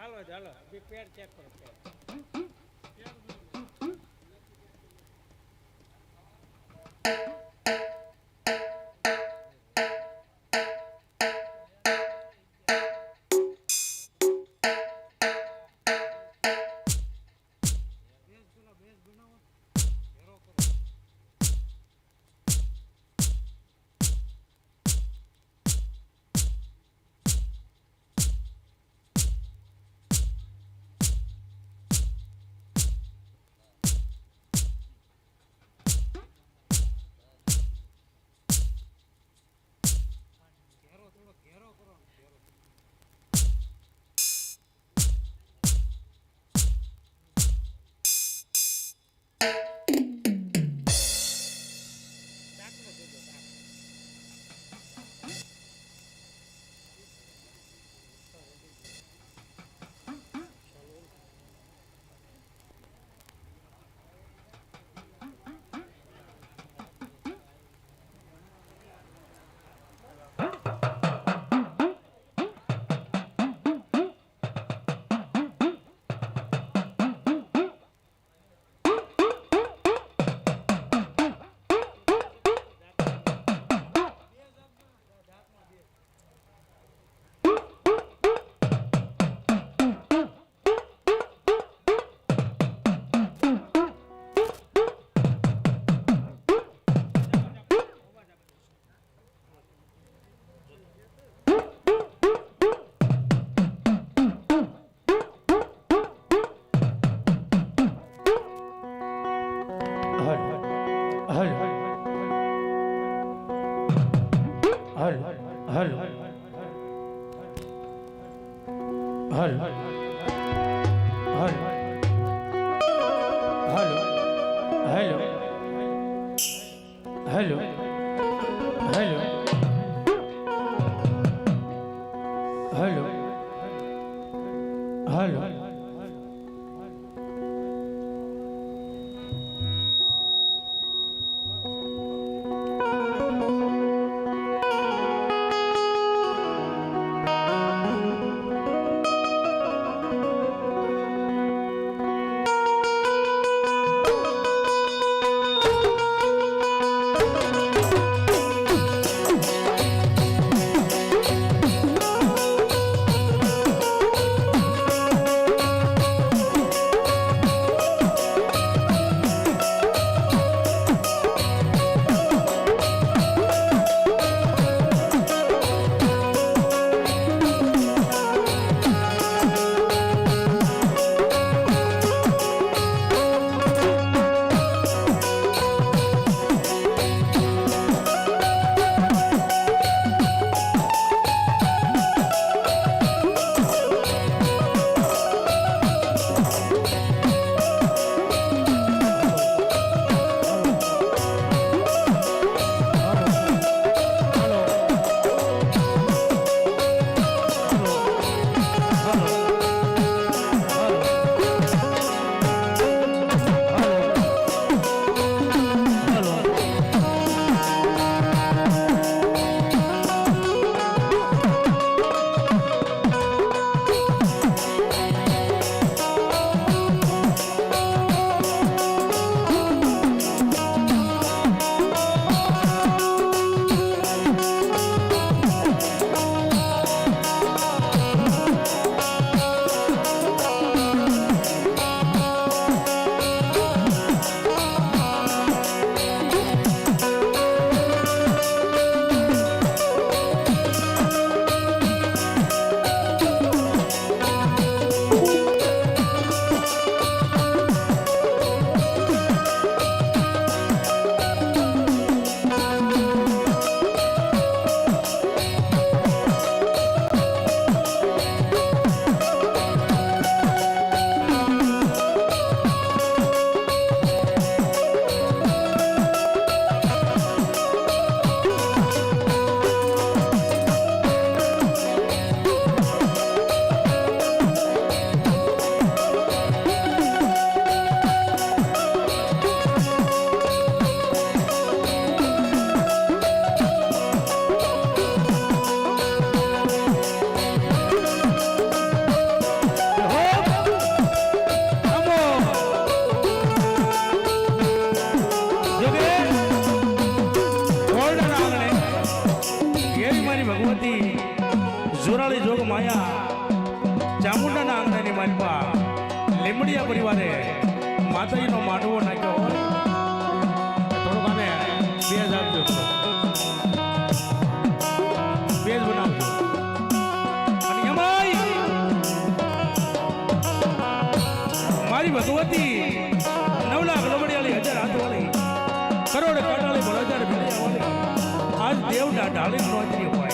હાલો ચાલો પેર ચેક કરો પેર આંગણાની માલપા લીમડિયા પરિવારે માતાજીનો માંડવો નાખ્યો હોય થોડોક આને બેજ આપજો બેજ બનાવજો અને એમાંય મારી ભગવતી 9 લાખ લમડિયાળી 1000 હાથવાળી કરોડ કાટાળી 1000 ભેળિયાવાળી આજ દેવડા ઢાળી નોંધરી હોય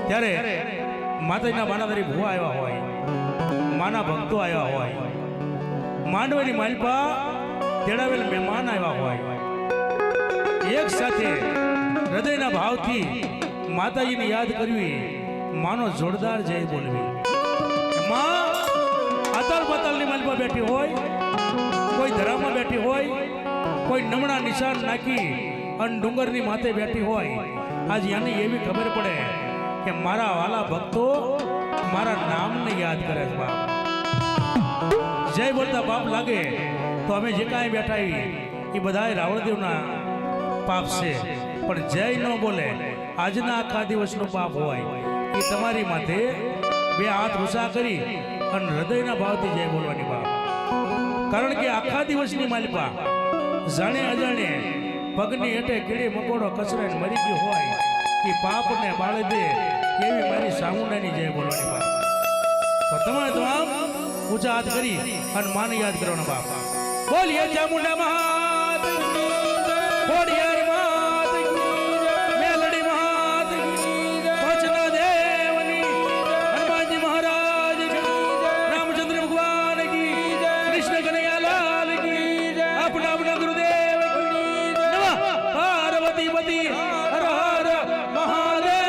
ત્યારે માતાજીના બાનાધારી ભુવા આવ્યા હોય માના ભક્તો આવ્યા હોય માંડવાની માલપા તેડાવેલ મહેમાન આવ્યા હોય એક સાથે હૃદયના ભાવથી માતાજીને યાદ કરવી માનો જોરદાર જય બોલવી માં આતાલ પાતાલની માલપા બેઠી હોય કોઈ ધરામાં બેઠી હોય કોઈ નમણા નિશાન નાખી અને ડુંગરની માથે બેઠી હોય આજે એને એવી ખબર પડે કે મારા વાલા ભક્તો મારા નામને યાદ કરે છે બાપ જય બોલતા બાપ લાગે તો અમે જે કાંઈ બેઠા એ બધા રાવણદેવના પાપ છે પણ જય ન બોલે આજના આખા દિવસનો પાપ હોય એ તમારી માથે બે હાથ ઊંચા કરી અને હૃદયના ભાવથી જય બોલવાની બાપ કારણ કે આખા દિવસની માલિપા જાણે અજાણે પગની હેઠે કીડી મકોડો કચરાઈને મરી ગયો હોય એ પાપને બાળી દે એવી મારી સામુંડાની જય બોલવાની બાપ તો તમે તો આમ ઊંચા હાથ કરી અને માને યાદ કરવાનો બાપ બોલીએ ચામુંડા માત ખોડિયાર માત મેલડી માત પચના દેવની હનુમાનજી મહારાજ રામચંદ્ર ભગવાન કી કૃષ્ણ કનૈયાલાલ કી આપણા આપણા ગુરુદેવ કી નમઃ પાર્વતી પતિ હર હર મહાદેવ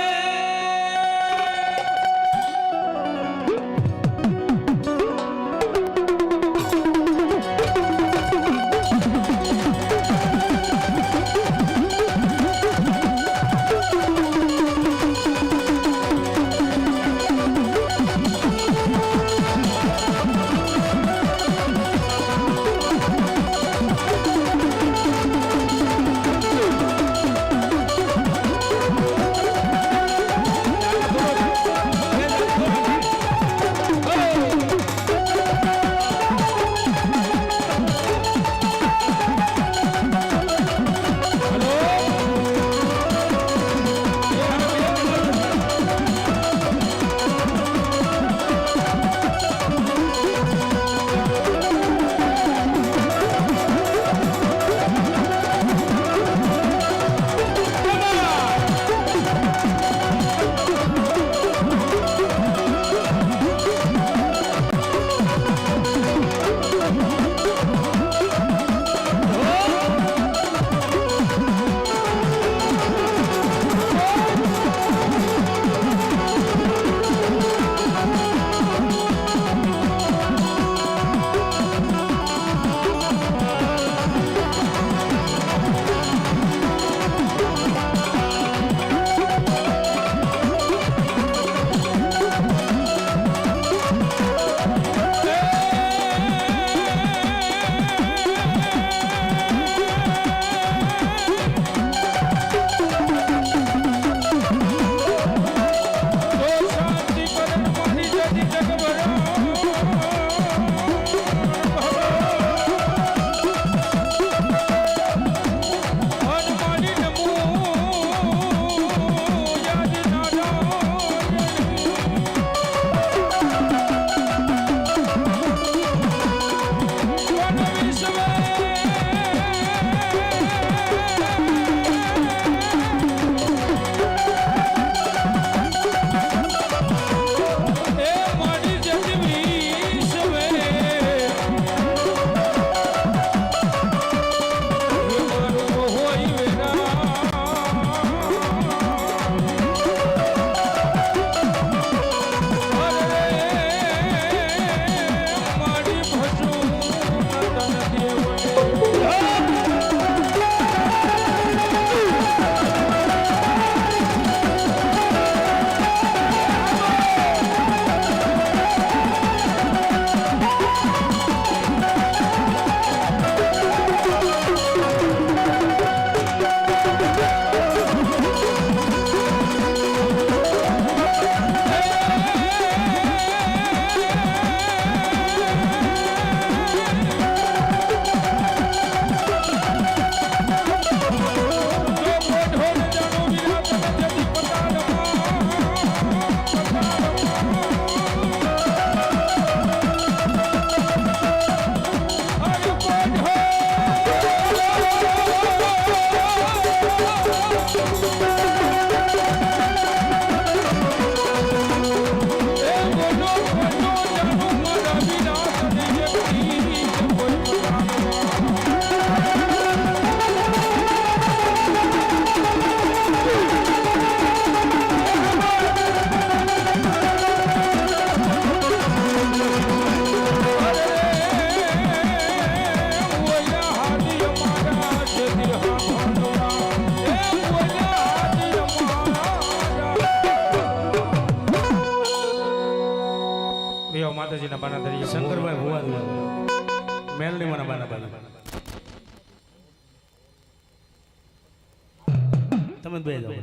માતાજીના બાના તરીકે શંકરભાઈ ભુવા મેલડી માના બાના બાના તમે બે જાઓ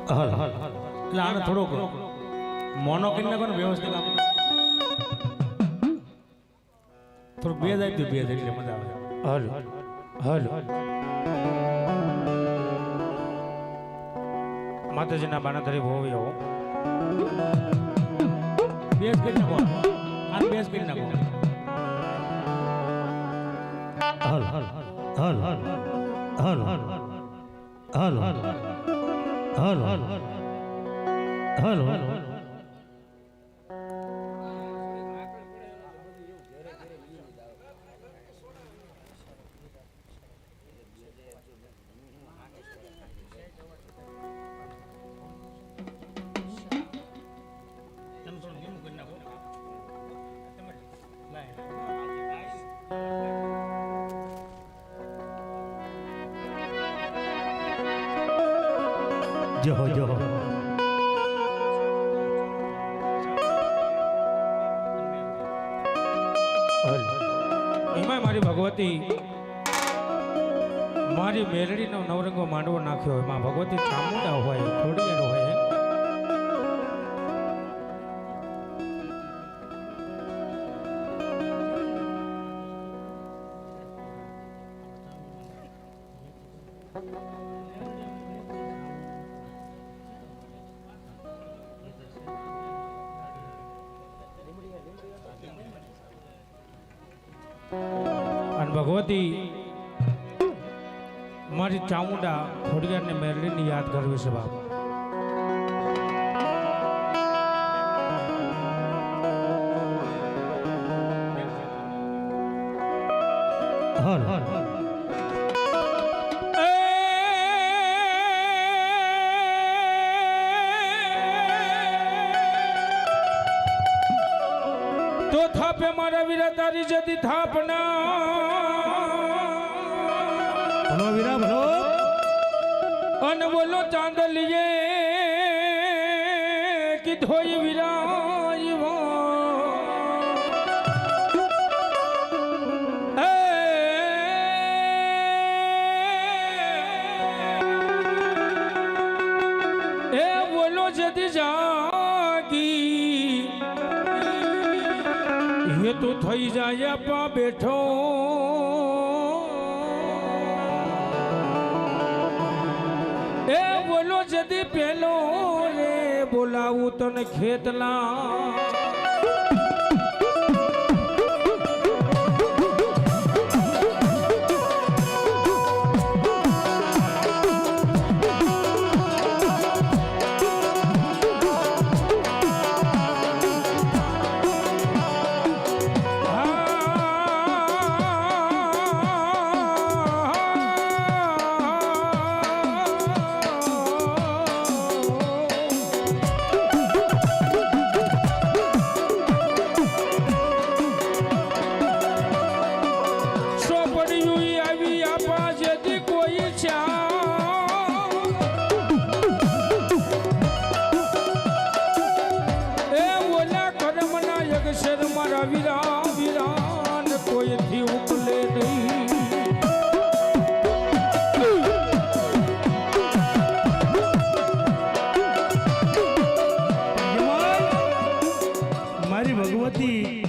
હાલ હાલ હાલ એટલે આને થોડોક મોનો કરી નાખો ને વ્યવસ્થિત આમ થોડુંક બે જાય બે જાય એટલે મજા આવે હાલ માતાજીના બાના તરીકે હોવી આવો બેસ કરી નાખો આ બેસ કરી નાખો હાલ હાલ હાલ હાલ હાલ હાલ હાલ હાલ હાલ હાલ હાલ હાલ જોહો જોહો એમાં મારી ભગવતી મારી મેલડીનો નવરંગો માંડવો નાખ્યો એમાં ભગવતી ચામુંડા હોય ખોડિયાર હોય અને ભગવતી મારી ચામુંડા ખોડિયારને મેરડીની યાદ કરવી છે બાપ હાલ હાલ તો થાપે મારા વીરા તારી જતી થાપના ભલો વીરા ભલો અને બોલો ચાંદલીએ કીધોય વીરા એ બોલો જતી જાગી એ તો થઈ જાય આપા બેઠો એ બોલો જદી પેલો રે બોલાવું તને ખેતલા વીરા વીરાન કોઈથી ઉપલે નહીં મારી ભગવતી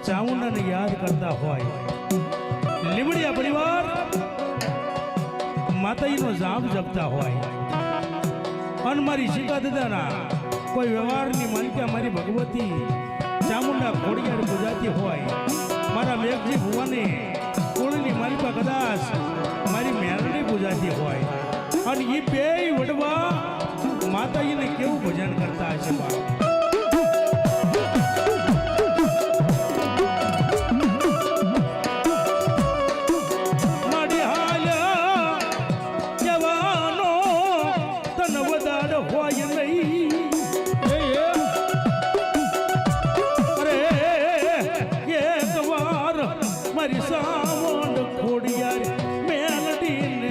ચામુંડાને યાદ કરતા હોય લીમડિયા પરિવાર માતાજીનો જાપ જપતા હોય અને મારી સીતા દાદાના કોઈ વ્યવહારની માલિકા મારી ભગવતી ચામુંડા ખોડિયાર ગુજરાતી હોય મારા મેઘજી ભુવાને કુળની માલિકા કદાચ મારી મેરડી ગુજરાતી હોય અને એ બે વડવા માતાજીને કેવું ભજન કરતા હશે બાપ મારી સાવણ ખોડિયાર મેલડી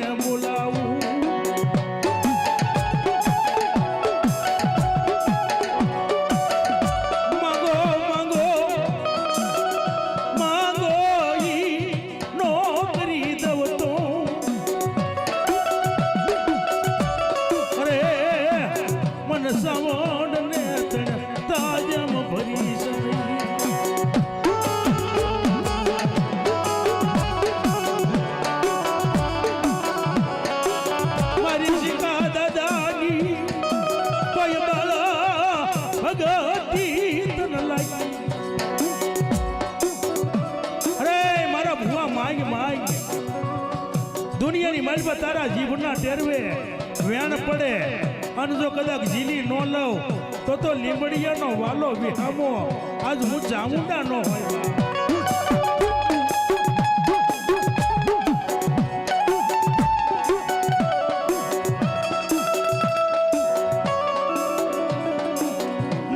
દુનિયાની માલપા તારા જીભના ટેરવે વેણ પડે અને જો કદાચ જીલી ન લઉં તો લીંબડિયાનો વાલો વિહામો આજ હું ચામુંડા નો હોય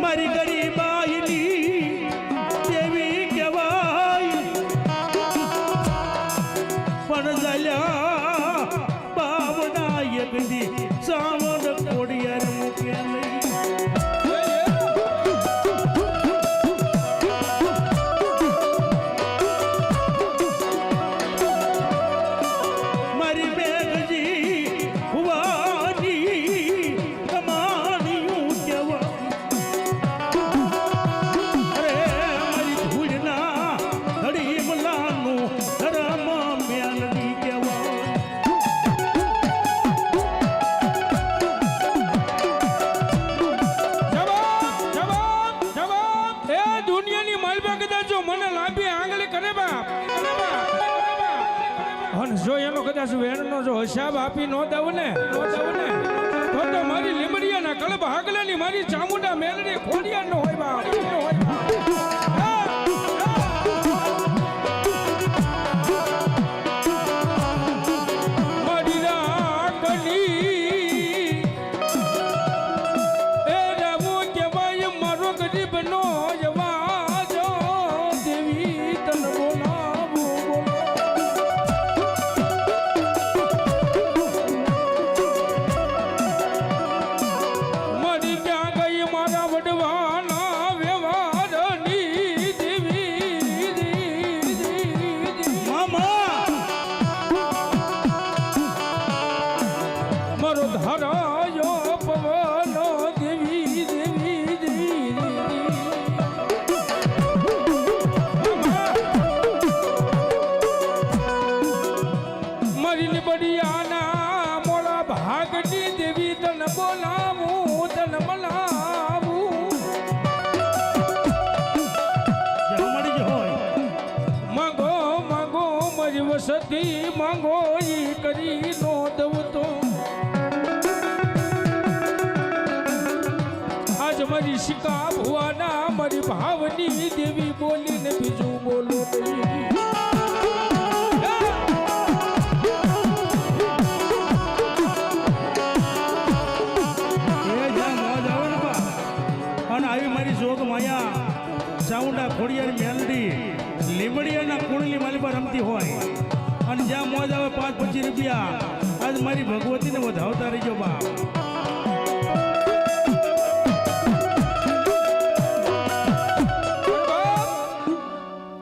મારી ગરીબાઈની દેવી કહેવાય પણ જલ્યા બાવના એક દી સાવન કોડિયાર મૂકે લઈ મારી બેગજી હુવાની કમાણીયું કહેવાય અરે મારી ધૂળના ધડી મલાનું ધરમ મેલડી કહેવાય જો એનો કદાચ વેણનો જો હિસાબ આપી ન દઉં ને તો મારી લીમડિયાના કલબ હાગલાની મારી ચામુંડા મેલડી ખોડિયાર નો હોય બા મારી રાખલી એ રામો કહેવાય મારો ગરીબ નો જવાજ દેવી તન બોલાવું સતી માંગો ઈ કરી નો દઉં તો આજ મારી શિકા ભુવાના મારી ભાવની દેવી બોલીને બીજું બોલો નહીં અને આવી મારી જોગ માયા ચામુંડા ખોડિયાર મેલડી લીંબડિયાના કુણલી માલી પર રમતી હોય અને જ્યાં મોજ આવે 5-25 રૂપિયા આજ મારી ભગવતીને વધાવતા રહીજો બા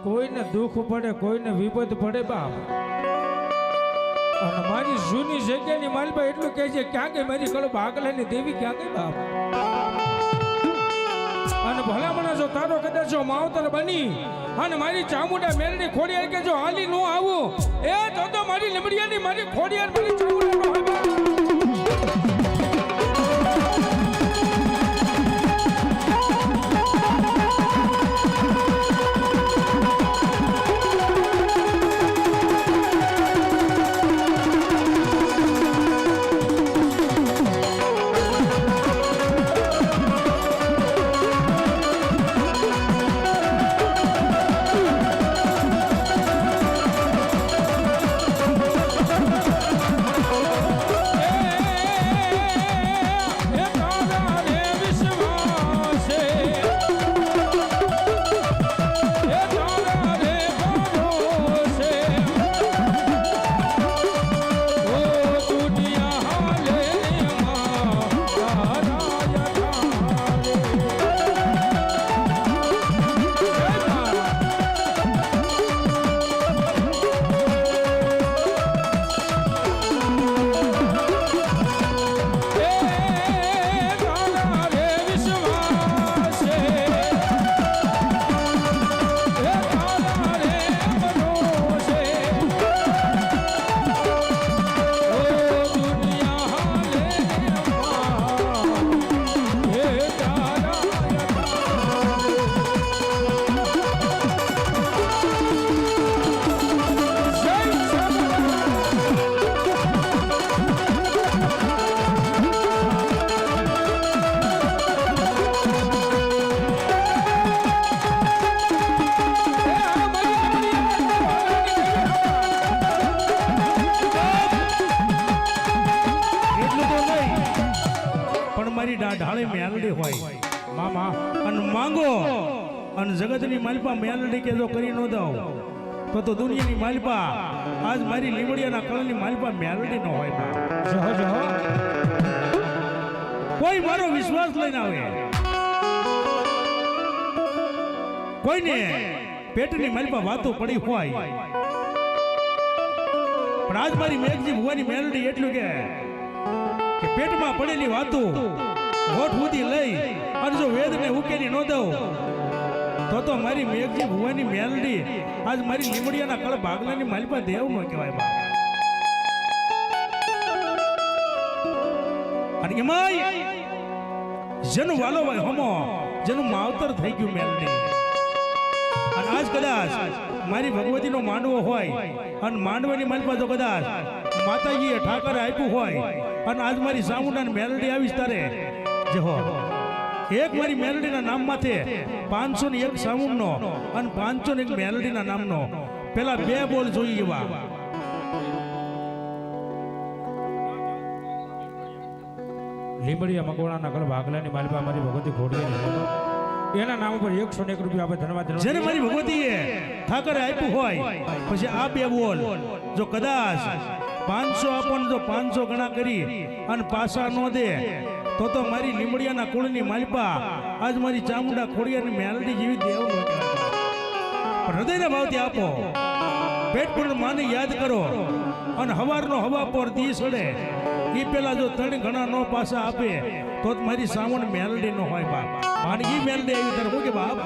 કોઈને દુઃખ પડે કોઈને વિપદ પડે બાપ અને મારી જૂની જગ્યાની માલબા એટલું કહે છે ક્યાં ગઈ મારી કળો ભાગલાની દેવી ક્યાં ગઈ બાપ અને ભલામણા જો તારો કદાચ જો માવતર બની અને મારી ચામુંડા મેલડી ખોડિયાર કે જો હાલી નો આવું એ તો મારી લીમડિયાની મારી ખોડિયાર મારી ચામુંડા નો હોય મામા અને માંગો અને જગતની માલિપા મેલડી કે જો કરી ન દઉં તો દુનિયાની માલિપા આજ મારી લીમડિયાના કળની માલિપા મેલડી ન હોય બા. જહો જહો કોઈ મારો વિશ્વાસ લઈને આવે કોઈને પેટની માલિપા વાતો પડી હોય પણ આજ મારી મેઘજી ભુવાની મેલડી એટલું કે પેટમાં પડેલી વાતો હોઠ સુધી લઈ અને જો વેદને ઉકેલી ન દઉં તો મારી મેઘજી ભુવાની મેલડી આજ મારી લીમડિયાના કળ ભાગલાની માલિપા દેવ ન કહેવાય બા. અને એમાંય જેનું વાલો હોય હમો જેનું માવતર થઈ ગયું મેલડી અને આજ કદાચ મારી ભગવતીનો માંડવો હોય અને માંડવાની માલિપા જો કદાચ માતાજીએ ઠાકરે આપ્યું હોય અને આજ મારી સામુંડાની મેલડી આવીશ તારે જહો એક મારી મેલડીના નામ માથે 501 સામુંડનો અને 501 મેલડીના નામનો પેલા 2 બોલ જોઈએ એવા લીંબડિયા મકોડાના કળ ભાગલાની માલિપા મારી ભગવતી ખોડિયાર એના નામ ઉપર 101 રૂપિયા આપણે ધન્યવાદ જેને મારી ભગવતીએ ઠાકરે આપ્યું હોય પછી આ 2 બોલ જો કદાચ 500 આપણને જો 500 ગણા કરી અને પાછા ન દે તો મારી લીમડિયાના કુળની માલિપા આજ મારી ચામુંડા ખોડિયારની મેલડી જેવી દેવ ન કહેવાય. પણ હૃદયના ભાવથી આપો પેટ પૂર્ણ માને યાદ કરો અને હવારનો હવા પર દી સડે એ પેલા જો 3 ગણા નો પાછા આપે તો મારી સાવણ મેલડી નો હોય બાપ. અને ઈ મેલડી આવી તારે હું કે બાપ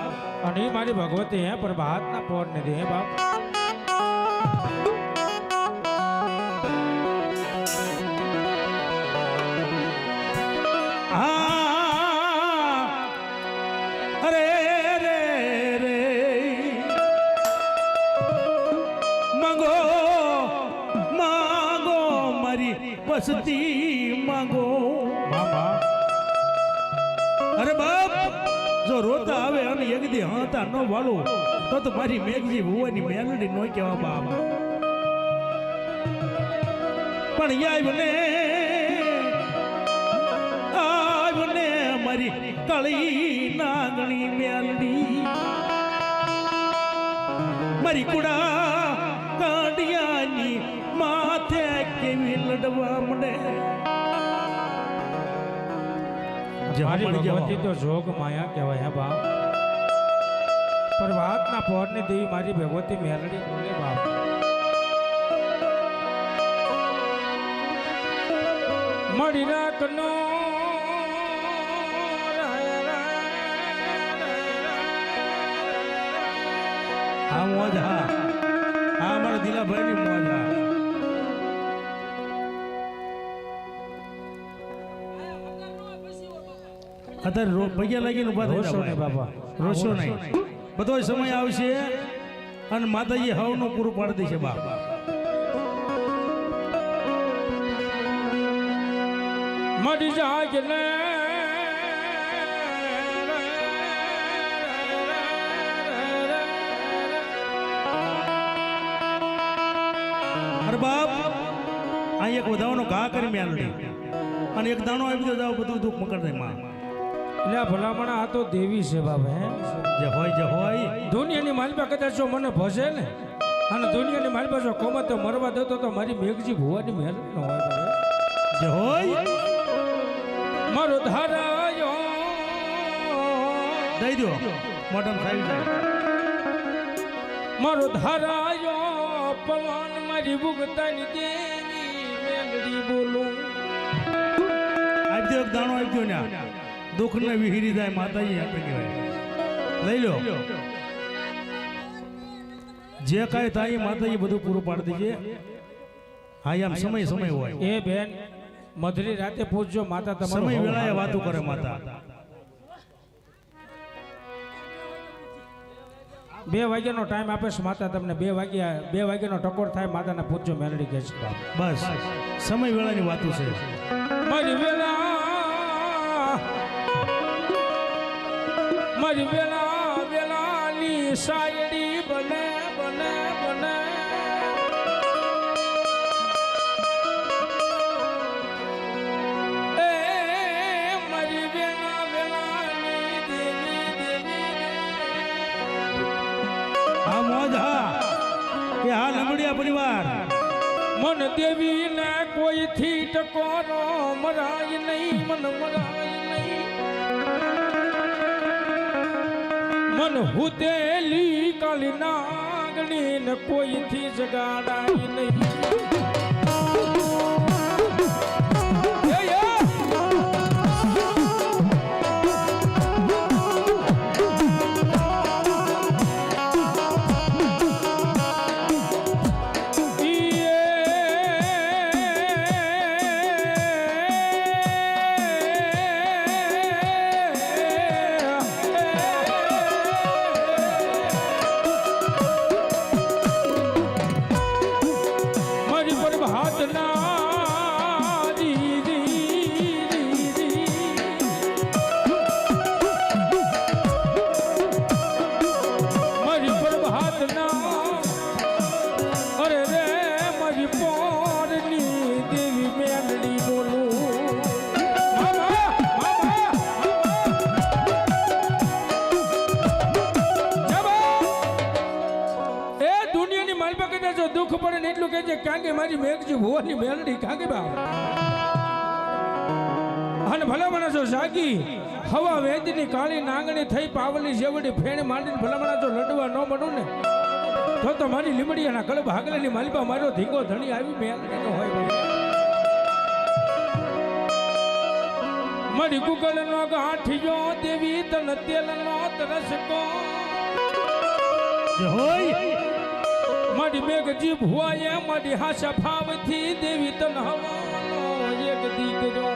અને એ મારી ભગવતી હે પર હાથના પોર ને દે હે બાપ. અરે રે રે માંગો માંગો મારી વસતી માંગો મામા અરે બાપ જો રોતા આવે અને એક દી હાતા ન વાળો તો મારી મેઘજી ભુવાની મેલડી નો કહેવા બાપ. પણ આવને મારી કળી નાગણી મેલડી મારી કુડા કાંડિયાની માથે કેવી લડવા મળે. મારી ભગવતી તો જોગ માયા કહેવાય હે બાપ. પર હાથના પોર ને દેવી મારી ભગવતી મેલડી બોલે બાપ. મળી રાખનો હા મોજ હા હા મારા દિલાભાઈ ની મોજ હા. અત્યારે પૈયા લાગીને ઉભા થઈ રોશો ને બાપા રોશો નહીં બધો સમય આવશે અને માતાજી હવનું પૂરું પાડી દેશે બાપ. મળી જાય ને અરે બાપ આ એક વધાવનો ઘા કરી મેલડી અને એક દાણો આવી તો જાવ બધું દુઃખ મકર દે માં. એટલે આ ભલામણા આ તો દેવી છે બાપ હે. જે હોય દુનિયાની માલિપા કદાચ જો મને ભસે ને અને દુનિયાની માલિપા જો કોમત તો મરવા દેતો તો મારી મેઘજી ભુવાની મહેલ ન હોય બાપ. જે હોય મારો ધારાયો દઈ દો મોઢમ ખાઈ જાય. મારો ધારાયો પવન મારી ભુગતાની દેવી મેલડી બોલું. આપી દો એક દાણો આપી દો ને દુઃખ ને વિહીરી જાય માતાજી આપે કહેવાય. લઈ લો જે કાંઈ થાય એ માતાજી બધું પૂરું પાડી દેજે. હા આમ સમય હોય એ બેન મધરી રાતે પૂછજો માતા તમારો સમય વેળાએ વાતો કરે માતા. 2 વાગ્યાનો ટાઈમ આપે છે માતા તમને. 2 વાગ્યાનો ટકોર થાય માતાને પૂછજો મેલડી કહે છે બાપ. બસ સમય વેળાની વાતો છે. મારી વેલાની સાયડી બને બને બને એ મારી વેલાની જ હા કે હા લંગડિયા પરિવાર મન દેવી ને કોઈથી ટકોરો મરાય નહીં મન મરાય નહીં મન હુતેલી કાલી નાગણી ને કોઈથી જગાડાય નહીં દુઃખ પડે ને એટલું કે છે કાંગે મારી મેઘજી ભુવાની મેલડી કાંગે બા અને ભલા માણસો જાગી હવા વેદની કાળી નાંગણી થઈ પાવલી જેવડી ફેણી માંડીને ભલા માણસો લડવા ન બનું ને તો મારી લીમડીયાના કળબ હાગલાની માલિપા માર્યો ધીંગો ધણી આવી મેલડી નો હોય મારી ગુગલ નો ગાંઠિયો દેવી તન તેલ નો તરસકો હોય મારી મેઘજી ભુવાએ મારી હાશા ભાવથી દેવી તન હવાનો એક દીકરો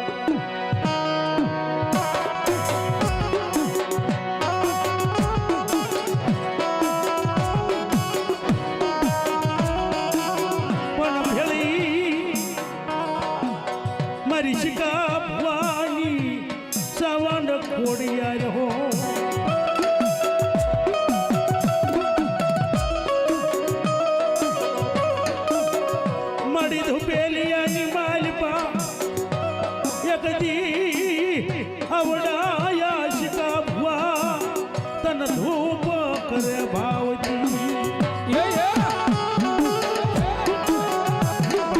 પણ ભેળી મારી શિકા ભવાની સવન ખોડિયા હો ધુપેલિયાની માલપા એકદી અવડાયા શિકા ભુવા તન ધૂપ કરે ભાવતી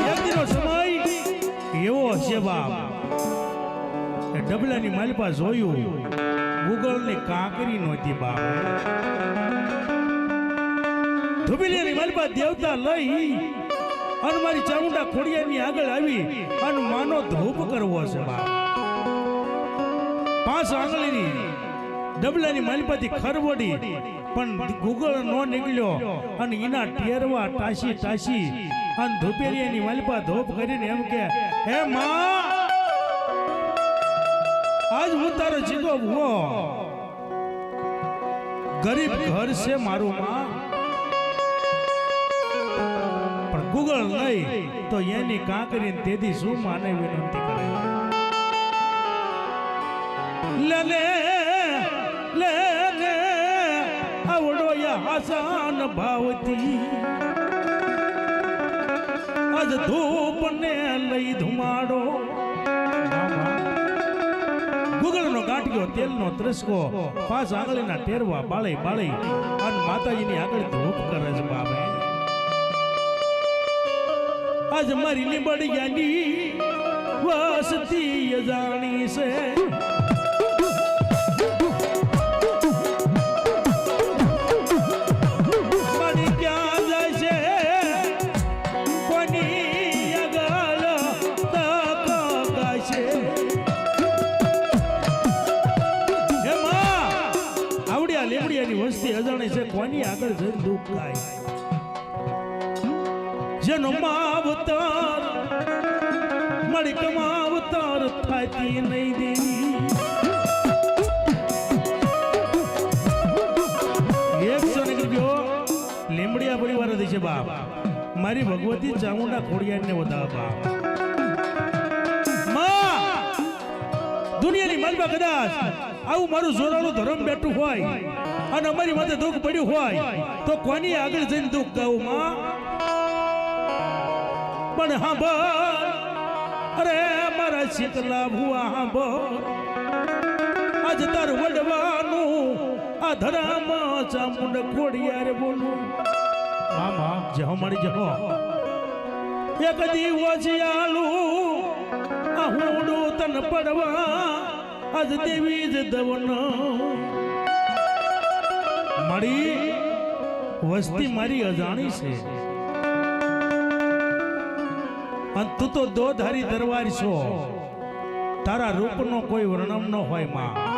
એકદીનો સમય એવો હશે બાપ ડબલાની માલપા જોયું ગુગળની કાંકરી નહોતી બાપ ધુપેલિયાની માલપા દેવતા લઈ અને મારી ચામુંડા ખોડિયાની આગળ આવી અને માનો ધૂપ કરવો છે બાપ 5 આંગળીની ડબલાની માલિપાથી ખરવડી પણ ગુગળ નો નીકળ્યો અને એના ટેરવા ટાસી અને ધૂપેરિયાની માલિપા ધોપ કરીને એમ કે હે માં આજ હું તારો જીગો ભૂવો ગરીબ ઘર છે મારું માં ગુગળ નહીં તો એની કાંકરી તેથી શું માને વિનંતી કરે લે લે લે આવડો હાસાન ભાવતી આજ ધૂપ ને લઈ ધુમાડો ગુગળ નો ગાંઠિયો તેલ નો ત્રસકો 5 આંગળીના ટેરવા બાળી અને માતાજીની આગળ ધૂપ કરે છે બાબે આજ મારી લીંબડિયાની વસતી જાણી છે મારી ક્યાં જાય છે કોની આગળ તક ગાશે એમાં આવડિયા લીંબડિયાની વસ્તી અજાણી છે કોની આગળ જઈને દુઃખ થાય જેનો માવતર મળી કમાવતર થાતી નહીં દેવી લીમડિયા પરિવાર હતી છે બાપ મારી ભગવતી ચામુંડા ખોડિયાને વધાવ બાપ માં દુનિયાની માલમાં કદાચ આવું મારું જોરાળું ધર્મ બેઠું હોય અને અમારી માથે દુઃખ પડ્યું હોય તો કોની આગળ જઈને દુઃખ ગાવું માં પણ હાંભળ અરે મારા શીતલા ભુવા હાંભળ આજ તાર વડવાનું આ ધરામાં ચામુંડ કોડિયારે બોલું મામા જહો મળી જહો એક દિવસ આલું આ હુડો તન પડવા આજ દેવી જ દવન મળી વસ્તી મારી અજાણી છે અને તું તો દોધારી દરબાર છો તારા રૂપનો કોઈ વર્ણમ ન હોય માં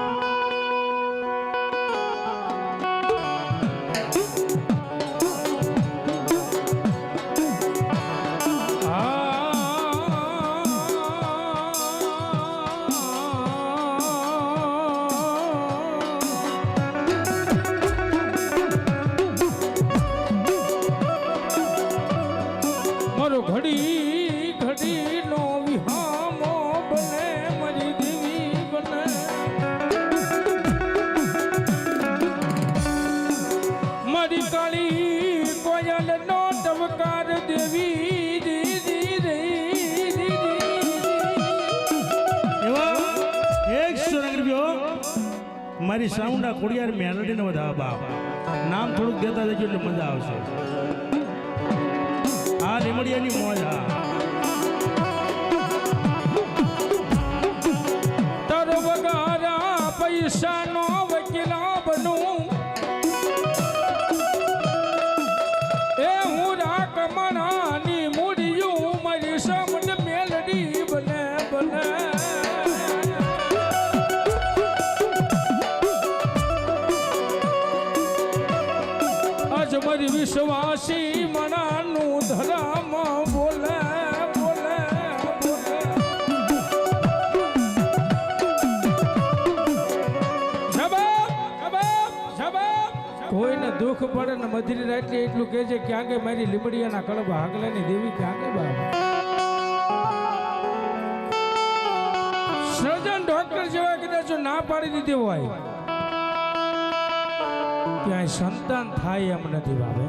ઘડી ઘડી નો વિહામો બને મારી દેવી બને મારી કાળી કોયલ નો ટવકાર દેવી દીદી એવા એક સોનગરબીઓ મારી સાઉન્ડા કોડિયાર મેલડીને વધાવા બાપ નામ થોડુંક દેતા જજો એટલે મજા આવશે આ લીમડિયાની મોજ તારો વગારા પૈસા નો વકીલા બનું એ હું રાખમણાની મૂડિયું મારી સામને મેલડી બને બને આજ મારી વિશ્વાસી મનાનું ધરામ બોલે બોલે બોલે કોઈને દુઃખ પડે ને મધરી રાત્રે એટલું કહે છે ક્યાં કે મારી લીમડિયાના કળબ હાગલાની દેવી ક્યાં કે બાબા સર્જન ડોક્ટર જેવા કદાચ ના પાડી દીધી હોય ક્યાંય સંતાન થાય એમ નથી બાબે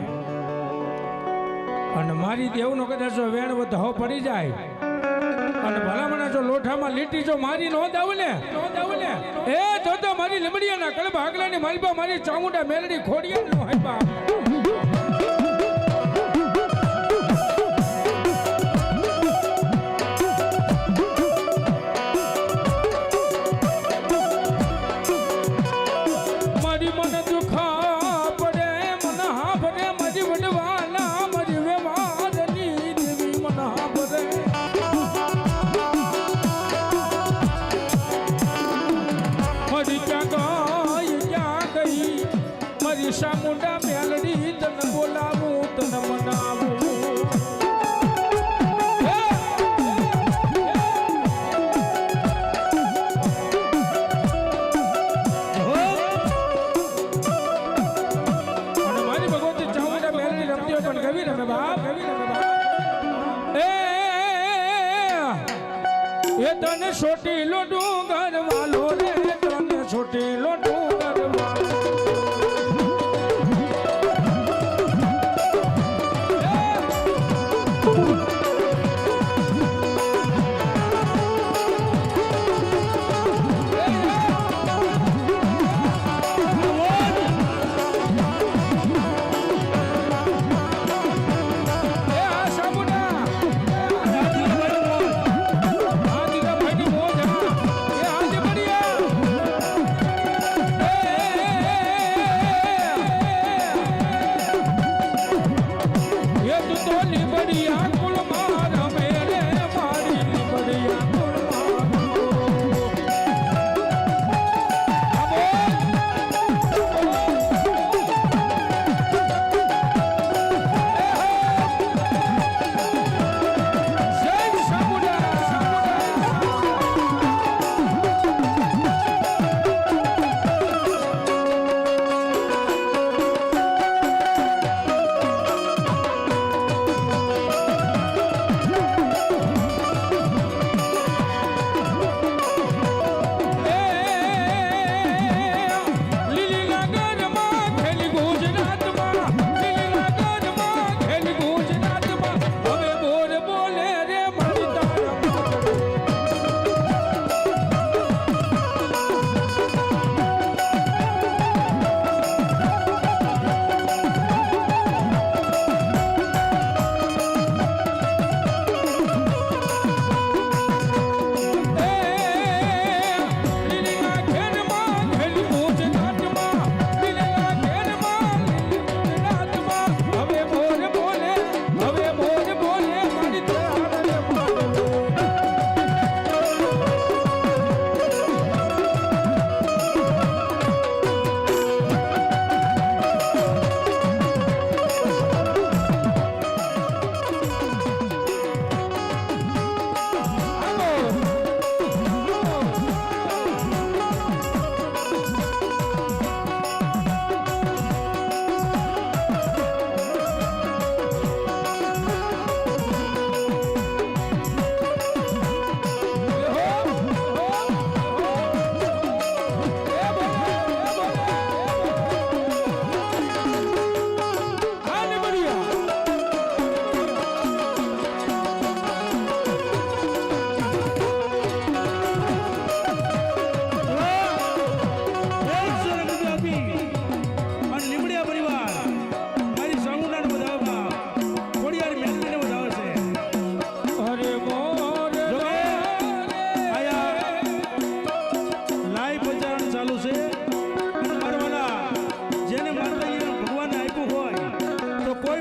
અને મારી દેવનો કદાચ વેણ વધાવો પડી જાય અને ભલામણા જો લોઠામાં લીટી જો મારી નો દાવ ને એ તો મારી લીમડિયાના કળબ હાગલાની માલબા મારી ચામુંડા મેલડી ખોડિયાર નો હોય બાપ ચામુંડા મેલડી તને બોલાવું તને મનાવું અને મારી ભગવતી ચામુંડા મેલડી રમતી હોય પણ કવિ રમે બાપ એ તને છોટીલો ડુંગર વાલો રે તને છોટીલો ડુંગર વાલો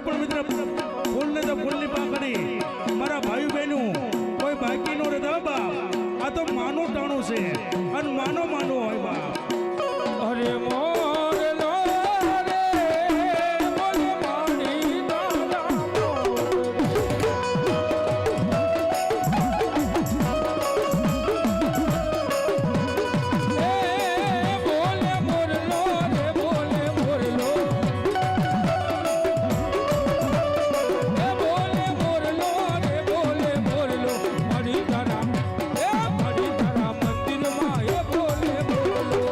પણ મિત્ર ફૂલને તો ફૂલની પાકડી મારા ભાઈ બહેનો કોઈ બાકી નો રહેતા બાપ આ તો માનું ટાણું છે અને માનો હોય બાપ અરે મોરલો રે બોલ મારી દાદા બોલે મોરલો રે બોલે મોરલો બોલે મોરલો રે બોલે મોરલો મારી તારા મંદિરમાં એ બોલે મોરલો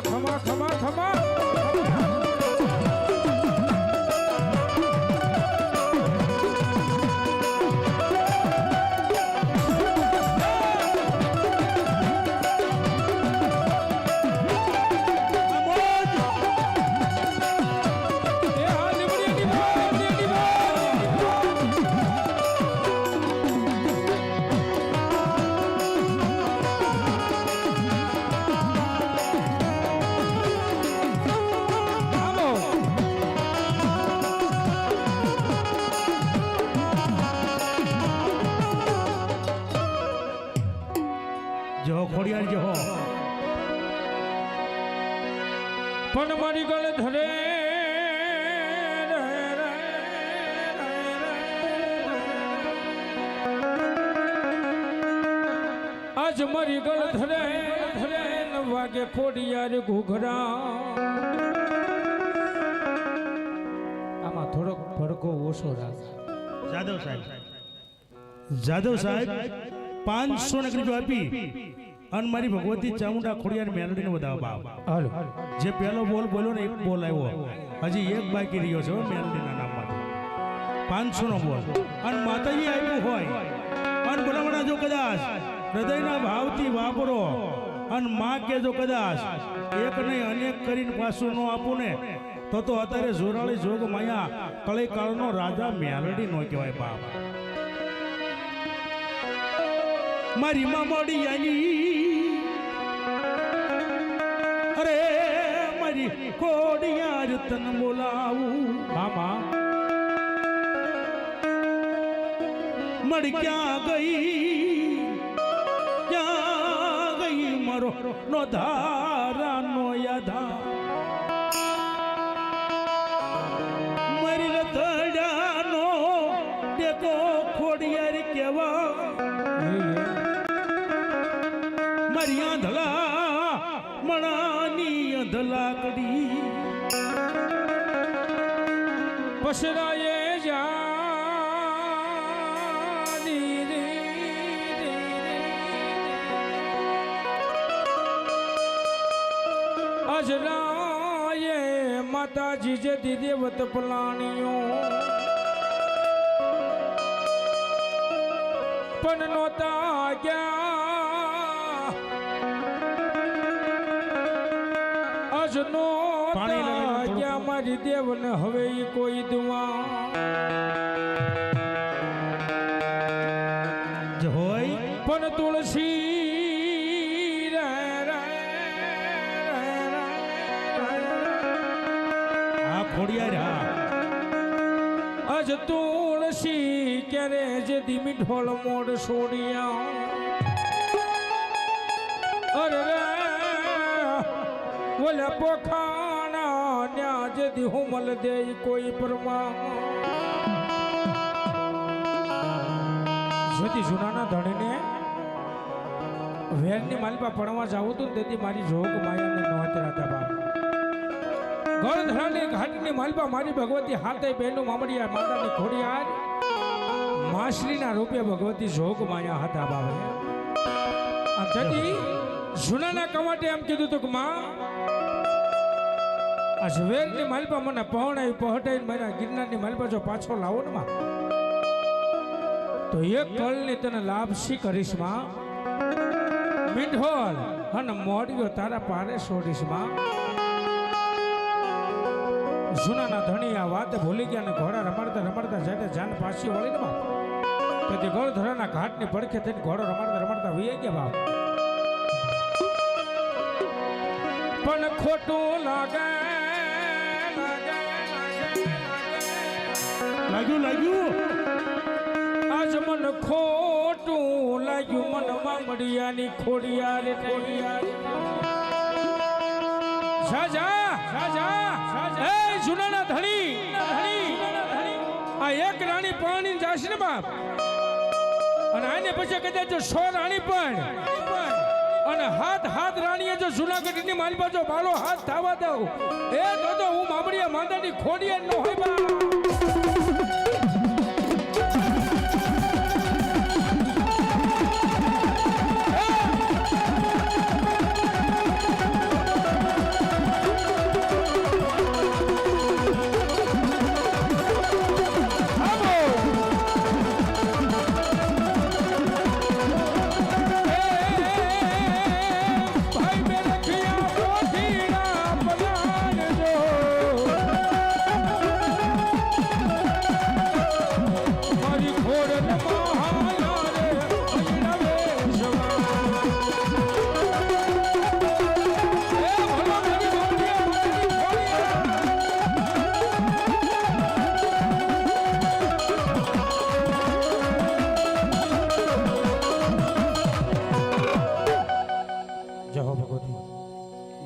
ખમા ખમા ખમા એ હા લીમડીની વાત લીમડીની આવો જો ખોડિયાર જો પણ મારી ગળ ધરે આજ મારી ગળ ધરે ધરે ન વાગે ખોડિયાર ઘૂઘરા આમાં થોડોક ભડકો ઓછો રાખ જાદવ સાહેબ 500 નકરી જો આપી અને મારી ભગવતી ચામુંડા ખોડિયાર મેલડીને વધાવવા બાપ હાલો જે પહેલો બોલ બોલ્યો ને એક બોલ આવ્યો હજી એક બાકી રહ્યો છે હો મેલડીના નામમાં 500 નો બોલ અને માતાજી આપ્યું હોય અને ભલામણા જો કદાચ હૃદયના ભાવથી વાપરો અને માં કે જો કદાચ એક નહીં અનેક કરીને પાછું ન આપું ને તો અત્યારે જોરાળી જોગ માયા કળી કાળનો રાજા મેલડી નો કહેવાય બાપ મારી મામડી આની અરે મારી ખોડિયાર તન બોલાવું મામા મળી ક્યાં ગઈ મારો નો ધારા નો યાધા મારી રતડાનો ટેકો ખોડિયાર કેવા મારી આંધળા મણાની અંધલાકડી પસરાએ જાની રે અજરાએ માતાજી જે દેવત પલાણીઓ પણ નોતા ગયા અજનો ક્યાં મારી દેવને હવે ઈ કોઈ દુઆ જ હોય પણ તુલસી આ ખોડિયાર હા અજ તુલસી ક્યારે જે ધીમી ઢોળ મોડ છોડિયા અરે રે ઓલા પોખાણા ન્યા જે હુમલ દે કોઈ પરમા જેથી જૂનાના ધણીને વેરની માલપા પડવા જાવું તું તેથી મારી જોગ માયાને નહોતી હતા બાપ ગળધરાની ઘાટની માલપા મારી ભગવતી હાથે બહેનો મામડિયા માતાની ખોડિયાર માછલીના રૂપે ભગવતી જોગ માયા હતા બાબા તેથી જૂનાના કમાટે એમ કીધું તું કે માં આ ઝવેરની માલપા મને પહોણાઈ પહોટાઈ મારા ગિરનારની માલપા જો પાછો લાવો ને માં તો એક કળની તને લાભ શી કરીશ માં મીંઢોળ અને મોડિયો તારા પારે છોડીશ માં સુનાના ધણી આ વાત ભૂલી ગયા અને ઘોડા રમાડતા રમાડતા જાય જાન પાછી વળી ને બાપ તો તે ગળધરાના ઘાટની પડખે થઈને ઘોડો રમાડતા રમાડતા વી ગયા બાપ પણ ખોટું લાગે લાગ્યું આજ મન ખોટું લાગ્યું મન મામડિયાની ખોડિયાર એ સુનાના ધણી આ એક રાણી પાણી જાશે ને બાપ અને આને પછી કદાચ 100 રાણી પણ અને હાથ રાણીએ જો જુનાગઢની માલપા જો બાલો હાથ થાવા દઉં એ તો હું મામડિયા માંદાની ખોડિયાર નો હોય બા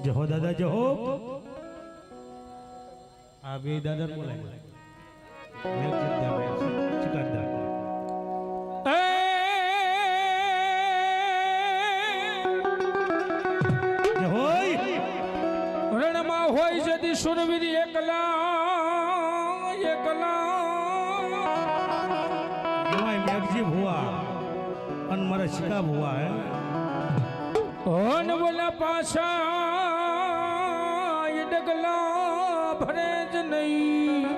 જહો દાદા જહો આ બે દાદા બોલાય રણમાં હોય જતી સુરવીર એકલા એમાં મેઘજી ભુવા અને મારા શિકા ભુવા હે ઓન બોલા પાછા એ ડગલા ભરે જ નહીં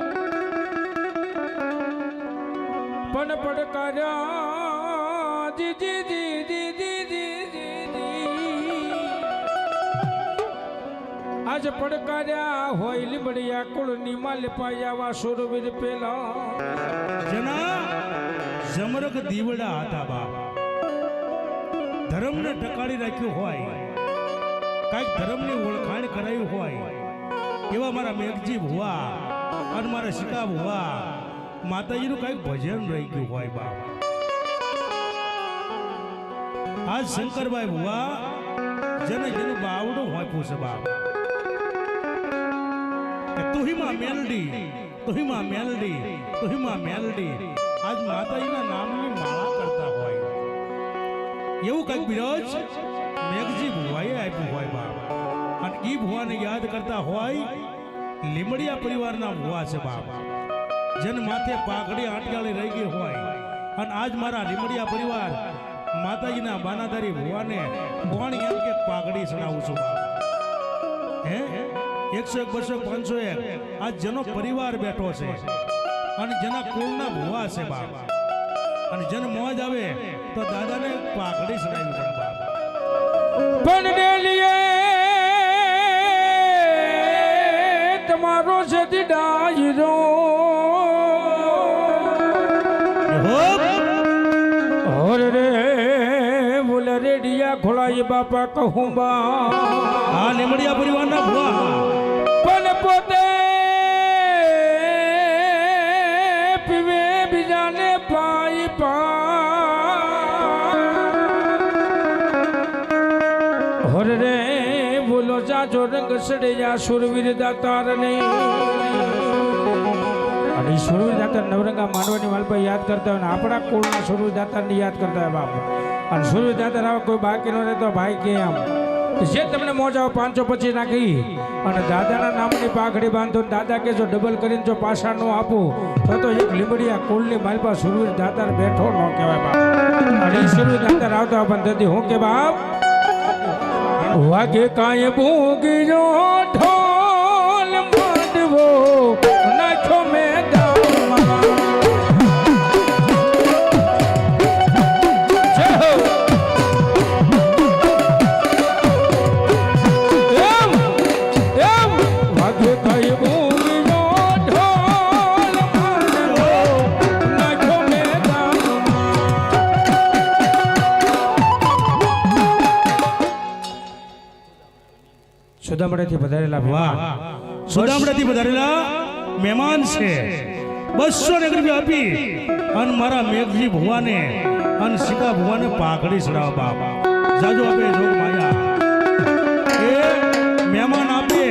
પણ પડકાર્યા આજ પડકાર્યા હોય લીમડિયા કુળની માલપાયા સુરવીર પેલા જના જમરક દીવડા હતા બાપ ધર્મને ટકાળી રાખ્યું હોય કાંઈક ધર્મની ઓળખાણ કરાવી હોય એવા મારા મેઘજી ભુવા અને મારા શિકા ભુવા માતાજીનું કાંઈક ભજન રહી ગયું હોય બાપ આજ શંકરભાઈ ભુવા જેનું બાવડું હોય પૂછે બાપ તુહીમાં મેલડી આજ માતાજીના નામની માળા કરતા હોય એવું કઈક બિરોજ મેઘજી ભુવાએ આપ્યું હોય બાપ અને ઈ ભુવાને યાદ કરતા હોય લીમડિયા પરિવારના ભુવા છે બાપ જેને માથે પાઘડી આંટિયાળી રહી ગઈ હોય અને આજ મારા લીમડિયા પરિવાર માતાજીના બાનાધારી ભુવાને કોણ એમ કે પાઘડી ચડાવું છું બાપ હે 101 200 501 આજ જેનો પરિવાર બેઠો છે અને જેના કુળના ભુવા છે બાપ અને જેને મોજ આવે તો દાદાને પાઘડી ચડાવી પડે બાપ પણ ડેલીએ તમારો સતી ડાયરો ઓર રે બોલ રેડિયા ખોલાઈ બાપા કહું બા આ લીમડિયા પરિવારના ભુવા પણ પોતે પીવે બીજાને પાઈ હોર રે બોલો જાજો રંગ સડ્યા સુરવીર દાતાર નહીં અને સુરવીર દાતાર નવરંગા માનવાની માલપા યાદ કરતા હોય ને આપણા કુળના સુરવીર દાતારને યાદ કરતા હોય બાપ અને સુરવીર દાતાર આવે કોઈ બાકી ન રહેતો ભાઈ કે આમ જે તમને મોજાઓ 525 નાખી અને દાદાના નામની પાઘડી બાંધો દાદા કે જો ડબલ કરીને જો પાછા ન આપું તો એક લીમડિયા કુળની માલપા સુરવીર દાતાર બેઠો ન કહેવાય બાપ અને સુરવીર દાતાર આવતા પણ હું કે બાપ વાગે કાંઈ ભૂગીનો ઢોલ માંડવો નાખો મેદાનમાં વાગે કાંઈ ભૂગીનો સુદામડાથી પધારેલા વાહ સુદામડાથી પધારેલા મહેમાન છે 200 રૂપિયા આપી અને મારા મેઘજી ભુવાને અને સિકા ભુવાને પાઘડી ચડાવ બાપ જાજો આપે જોગ માયા એ મહેમાન આપે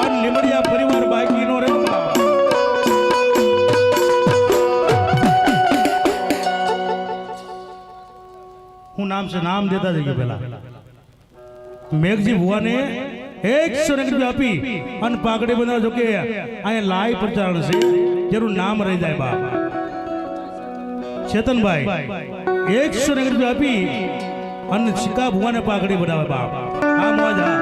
અને લીમડિયા પરિવાર બાકી નો રે બાપ. હું નામ છે નામ દેતા જઈએ પેલા મેઘજી ભુવાને 100 રૂપિયા આપી અને પાઘડી બનાવ જો કે અહીંયા લાઈ પ્રચારણ છે જેનું નામ રહી જાય બાપ. ચેતનભાઈ 100 રૂપિયા આપી અને સિકા ભુવાને પાઘડી બનાવે બાપ. આ મોજ આ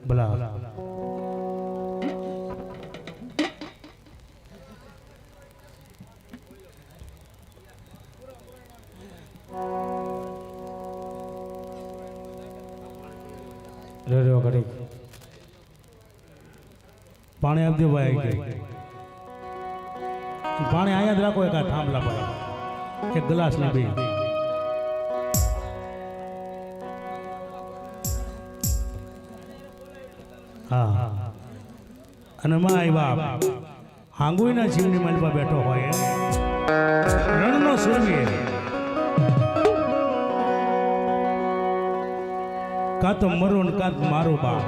ભલા રેડિયો ઘડી પાણી આપજો ભાઈ પાણી અહીંયા જ રાખો એક આ થાંભલા પર એક ગ્લાસ ને બે હા અને માય બાપ હાંગુઈના શિવની માલપા બેઠો હોય રણનો સૂરવીર કાં તો મરો ને કાં મારો બાપ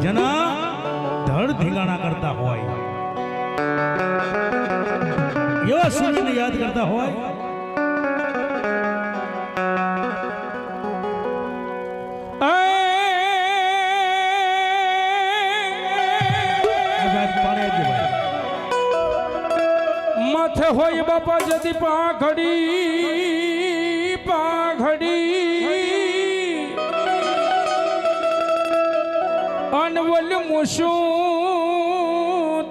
જેના ધડ ધીંગાણા કરતા હોય એવા સૂર્યને યાદ કરતા હોય માથે હોય બાપા જતી પાઘડી અનવલ મૂછું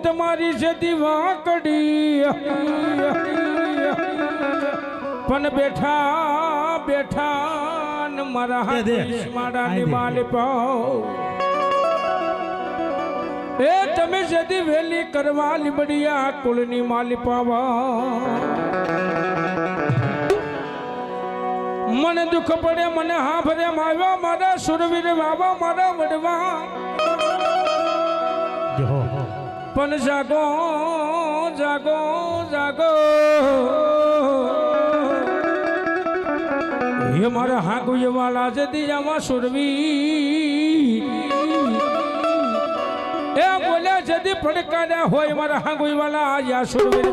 તમારી જતી વાકડી પણ બેઠા ને મારા હાથ મારાની માલ પાવ એ તમે જદી વેલી કરવા લીમડિયા કુળની માલી પાવા મને દુઃખ પડે મને હા ભરે આવ્યા મારા સુરવીર બાબા મારા વડવા પણ જાગો જાગો જાગો એ મારા હાગુય વાલા જદી આમાં સુરવી એ બોલ્યા જદી ફડકાર્યા હોય મારા હાંગુઈ વાલા આયા સુરવીર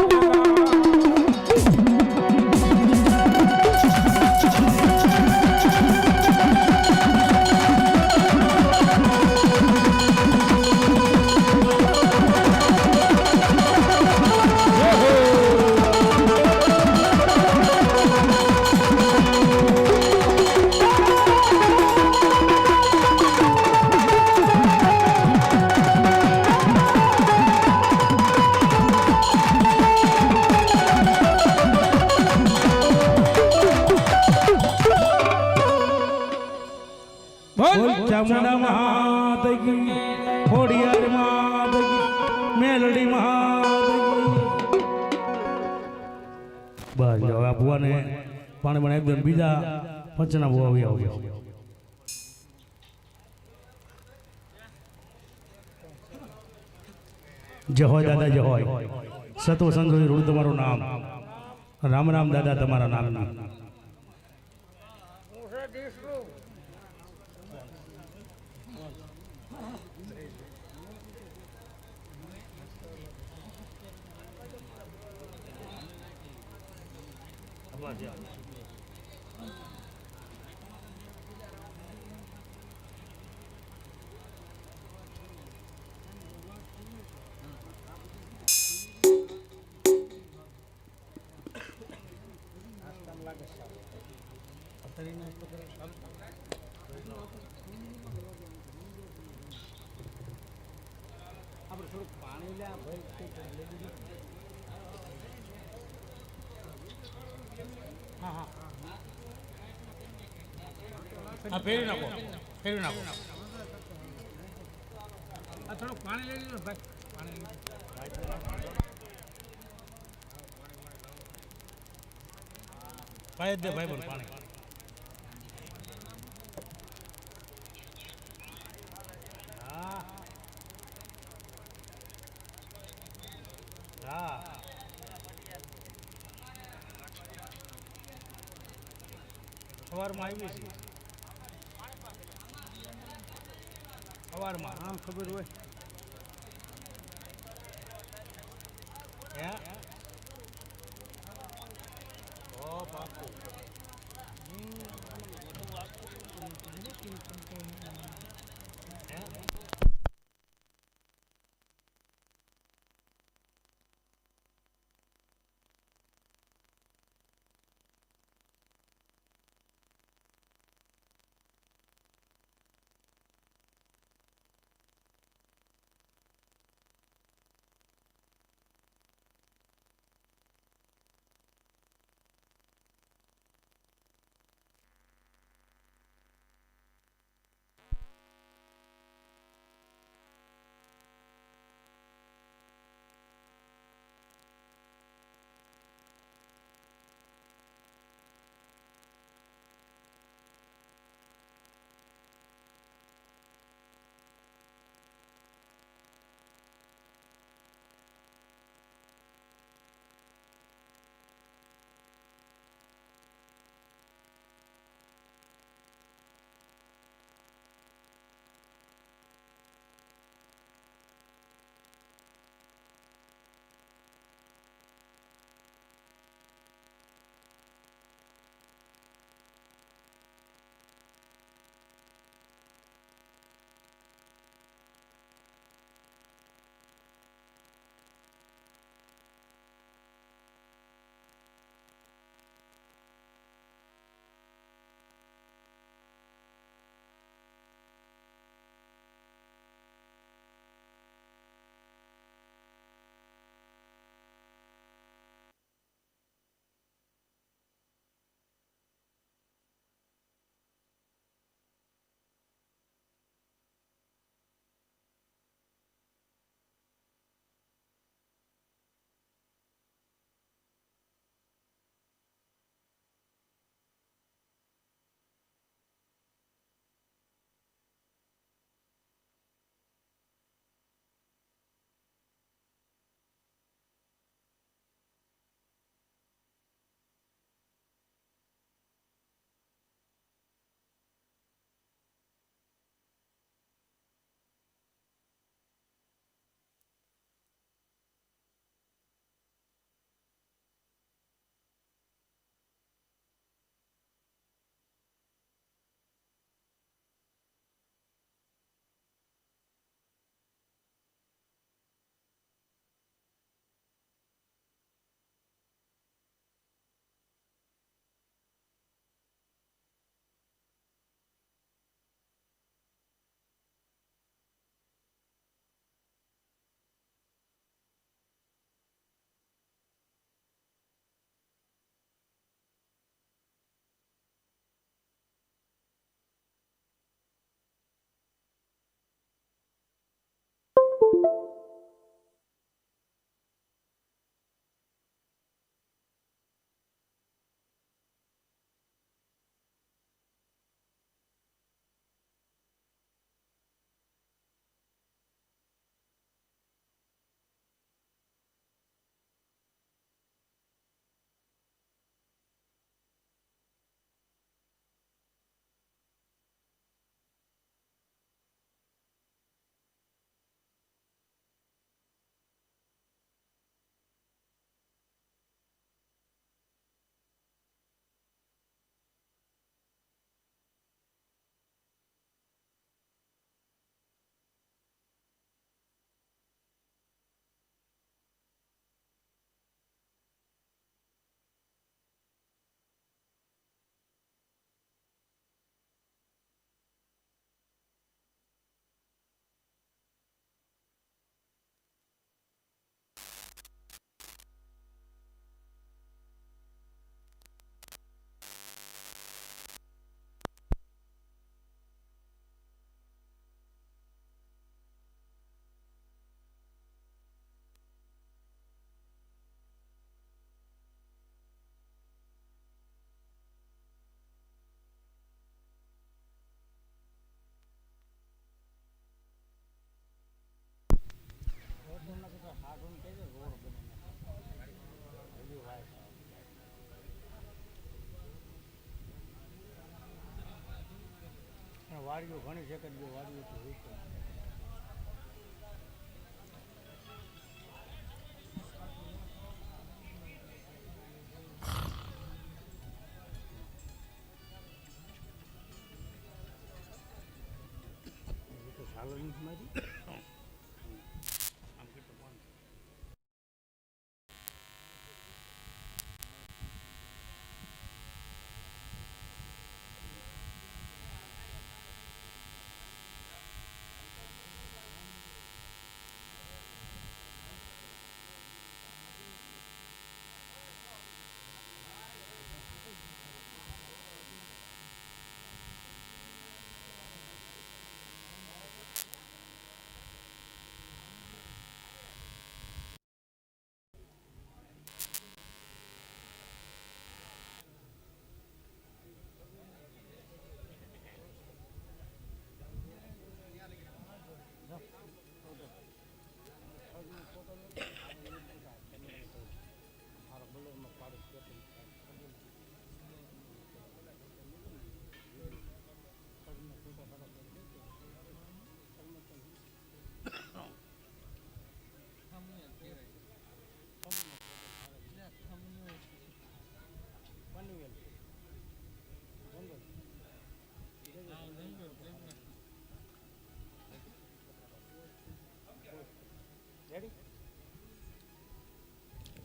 ચામુંડા મહાદગી ખોડિયાર મહાદગી મેલડી મહાદગી બસ હવે આ ભુવાને પાણી બનાવી દો બીજા પંચના ભુવા આવ્યા જય હોય દાદા જય હોય સત્વ સંતોષી રૂડ તમારું નામ રામ રામ દાદા તમારા નામના આપણે થોડુંક પાણી લ્યા ભાઈ હા હા આ ફેરવી નાખો ફેરવી નાખો આ થોડુંક પાણી લઈ લીધું ભાઈ પાણી ભાઈ દે ભાઈ બોલ પાણી સવારમાં આવી છે સવારમાં આમ ખબર હોય હે ઓ બાપુ વાળ્યું ઘણી સેકન્ડ જો વાળ્યું તો હોય તો. એ તો સાલો નથી મારી આમ કેટલો પણ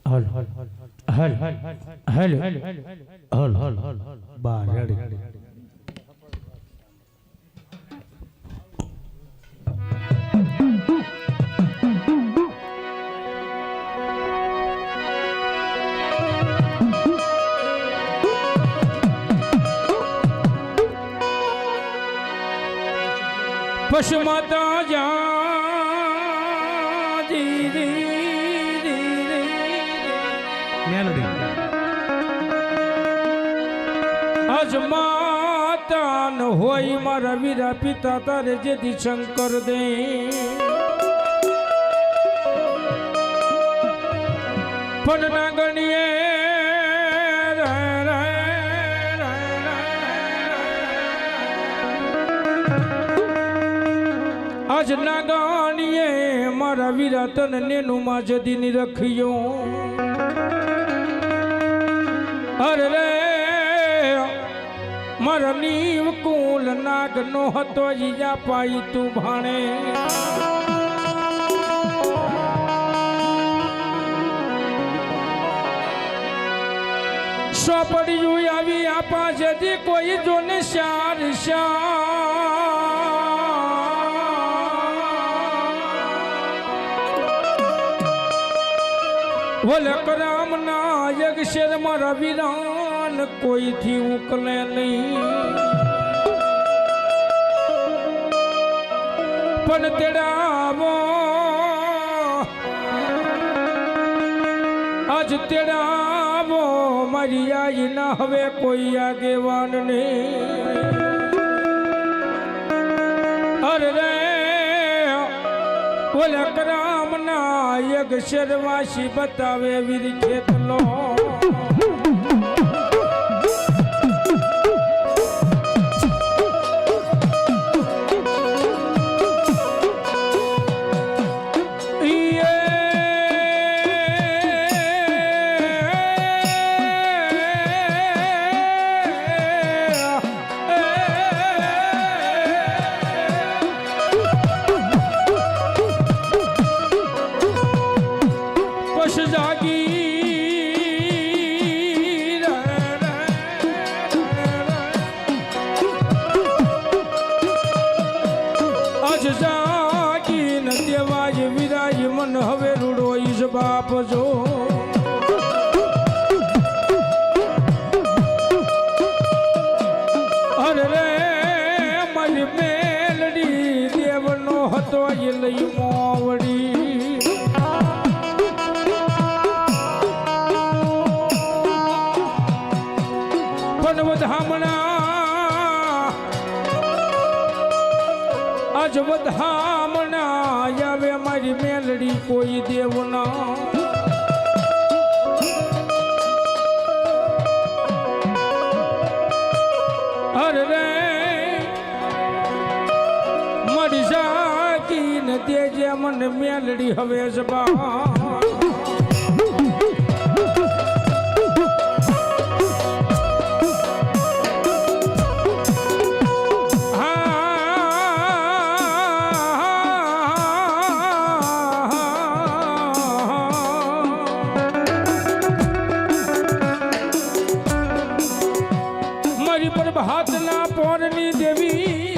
હલ હલ હલ હલ હલ હલ હલ બા રેડી પશમાતા જા મેલોડી આજ માતા ન હોય મારા વીરા પિતા તારે જેથી શંકર દે પણ ના ગણીએ આજ ના ગણીએ મારા વીરા તન નેનું માં જદી ની રખ્યો અરે રે મારા નીવ કુલ નાગ નો હતો ઈજા પાઈ તું ભાણે સોપડિયું આવી આપા જદી કોઈ જોને શાર વલકરામ નાયક શેર મારા વિરાન કોઈથી ઉકલે નહીં પણ તેડાવો આજ તેડાવો મારી આઈ ના હવે કોઈ આગેવાન ને અરે રે વલકરામ નાયક શેરવાસી બતાવે વીર ખેતલો હવે રૂડો ઈશ બાપ જો અરે રે મારી મેલડી દેવનો હતો એ લઈ મોવડી પણ વધામણા આજ વધામણા આવે મારી મેલડી કોઈ દેવના અરે રે તે જે મને મેલડી હવે જબા હાથના પોરની દેવી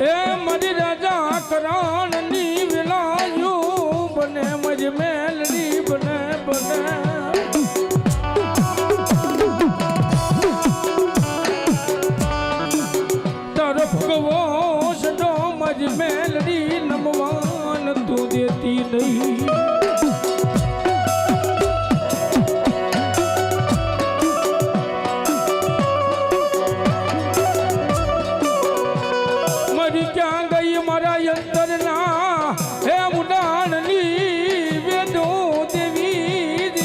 એ મારી રાજા કરાણની વિલાયું બને મજ મેલડી બને બને તારો ભગવો સડો મજ મેલડી નમવાન તું દેતી નહીં ક્યાં ગઈ મારા યંત્રના હે મુડાણની વેદો દેવી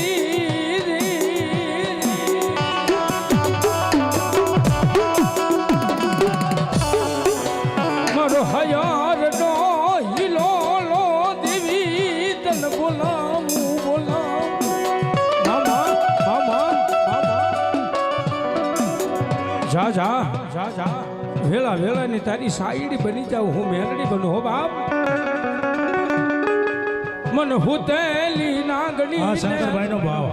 મારો હયાર નો હિલો લો દેવી તન બોલાવું બોલાવું મામા મામા મામા જા જા જા જા વેલા વેલા ની તારી સાઈડ બની જાવ હું મેલડી બનું હો બાપ મન હુતેલી નાગણી આ શંકરભાઈ નો ભાવ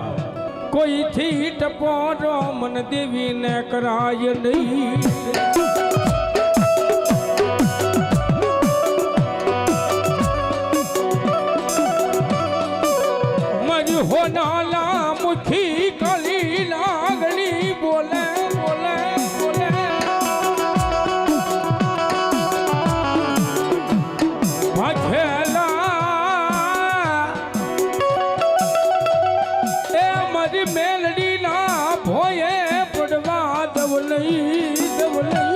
કોઈ થી ટપોરો મન દેવી ને કરાય નહીં મજ હોનાલા મુખી કલી નાગણી બોલે બોલે બોલે મેલડી ના ભોયે પડવા દવ નહીં દવ નહીં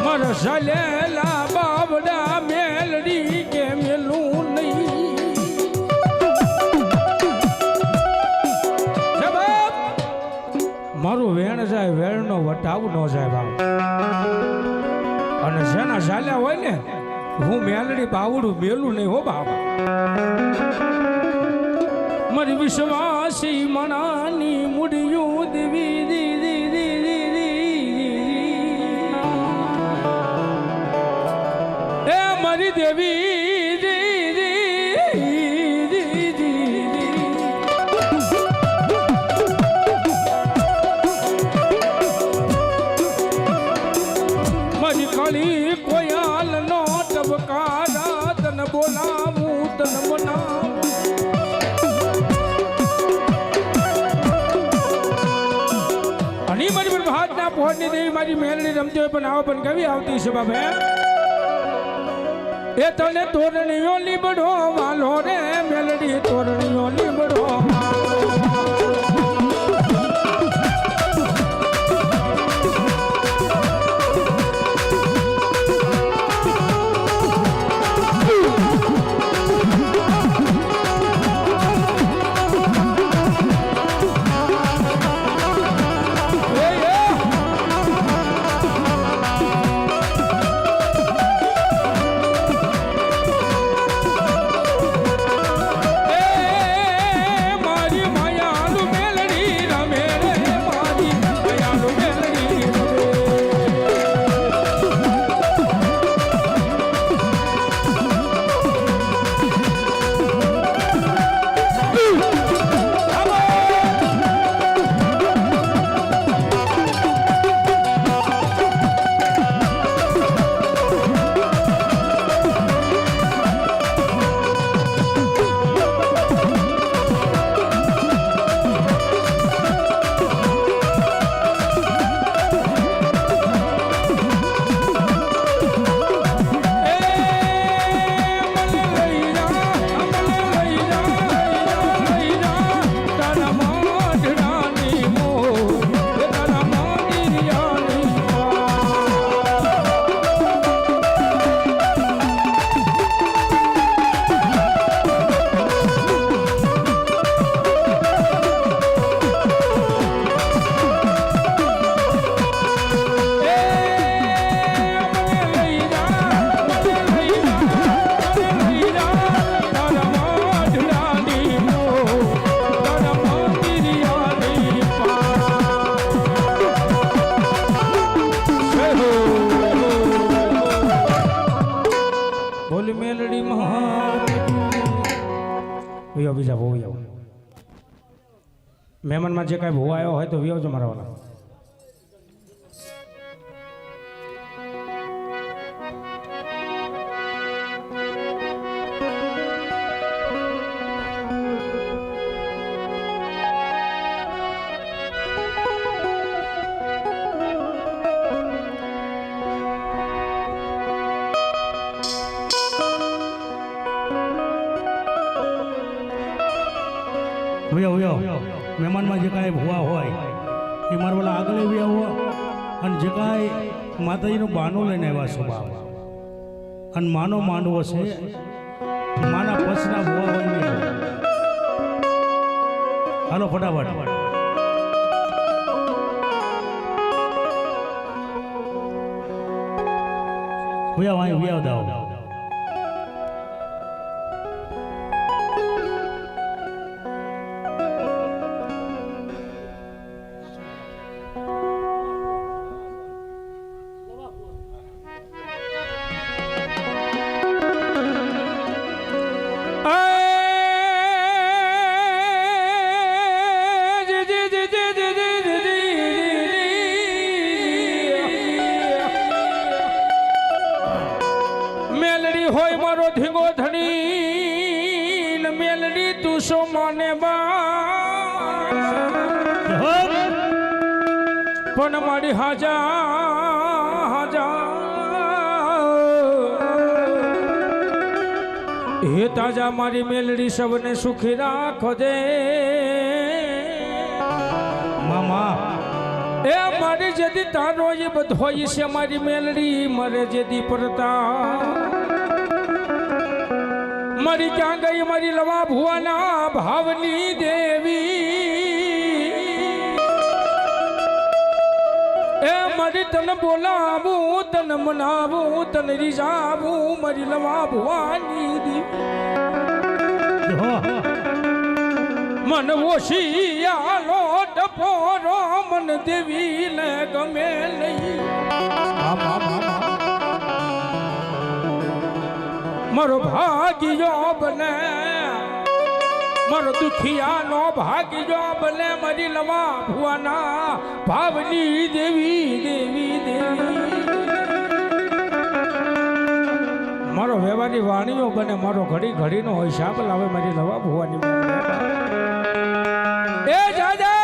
મારા સાલેલા બાબડા મેલડી કે મેલું નહીં મારું વેણ જાય વેણનો વટાવ ન જાય બાપ અને જેના ચાલ્યા હોય ને હું મેલડી બાવડું મેલું નહીં હો બાબા મારી વિશ્વાસી મણાની મુડિયું દેવી એ મારી દેવી મારી કાળી કોયાલ નો ટબકારા તન બોલાવું તન બનાવું અને મારી પર ભાતના પહોંચની દેવી મારી મેલડી રમતી હોય પણ આવો પણ કવી આવતી છે બાબે એ તને તોરણીઓ લીબડો વાલો રે મેલડી તોરણીઓ લીબડો મારી મહેમાનમાં જે કાંઈ ભૂવા આવ્યો હોય તો વિયોજો મારા વાલા. મહેમાનમાં જે કાંઈ ભૂવા હોય એ મારા વાલા આગળ આવ્યા હોવા અને જે કાંઈ માતાજીનું બાનું લઈને આવ્યા સ્વભાવ અને માનો માંડવો છે માના પછના ભૂવા હોય હાલો ફટાફટ વ્યાવ દાવ હોય મારો ધીંગો ધણી મેલડી તું સો મને પણ મારી હાજા હે તાજા મારી મેલડી સૌને સુખી રાખો દે મામા એ મારી જેદી તારો એ બધો છે મારી મેલડી મરે જેદી પરતા મારી ક્યાં ગઈ મારી લવા ભુવાના ભાવની દેવી એ મારી તને બોલાવું તને મનાવું તને રીઝાવું મારી લવા ભુવાની દેવી મન ઓશિયાલો ટપોરો મન દેવી ને ગમે નહીં મારો ભાગ્યો બને મારો દુખિયાનો ભાગ્યો બને મારી લવા ભુવાના ભાવની દેવી દેવી દેવી મારો વ્યવહારી વાણીઓ બને મારો ઘડી ઘડીનો હિસાબ લાવે મારી લવા ભુવાની એ જાજા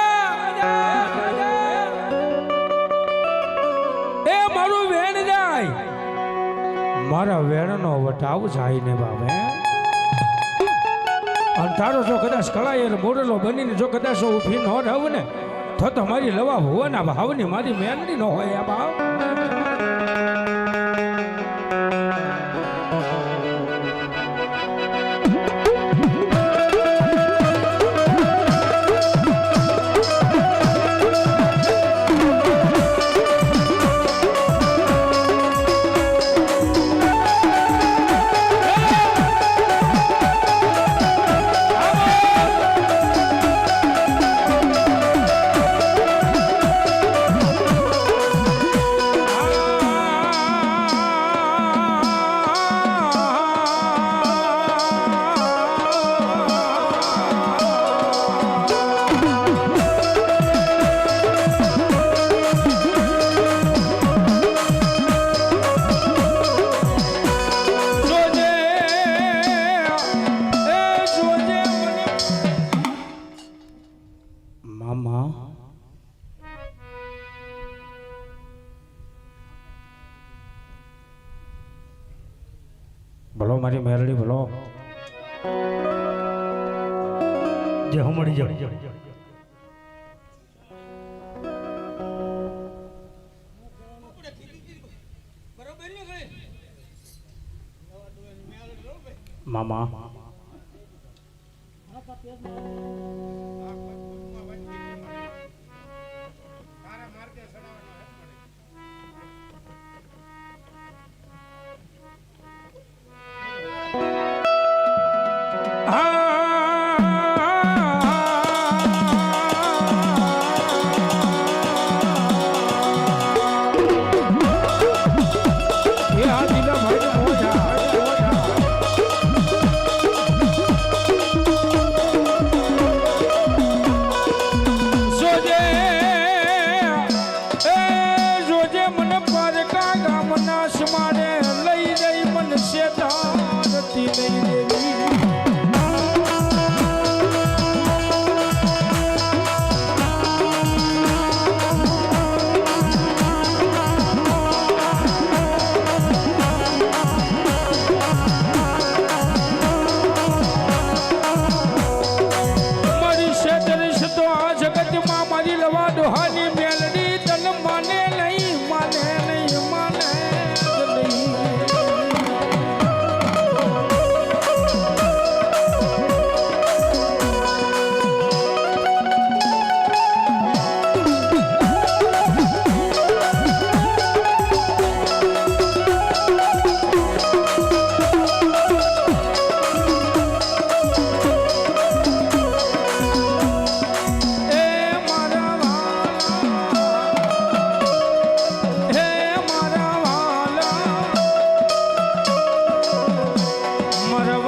એ મારું વેણ જાય મારા વેણનો વટાવ જાય ને બાબે અંધારો જો કદાચ કળાયર મોડલો બનીને જો કદાચ ઊભી ન રહું ને તો તમારી લવા ભુવાના ભાવની મારી મેલડી ન હોય આ ભાવ ભલો મારી મેરડી ભલો જે હમણી જાય મામા મારા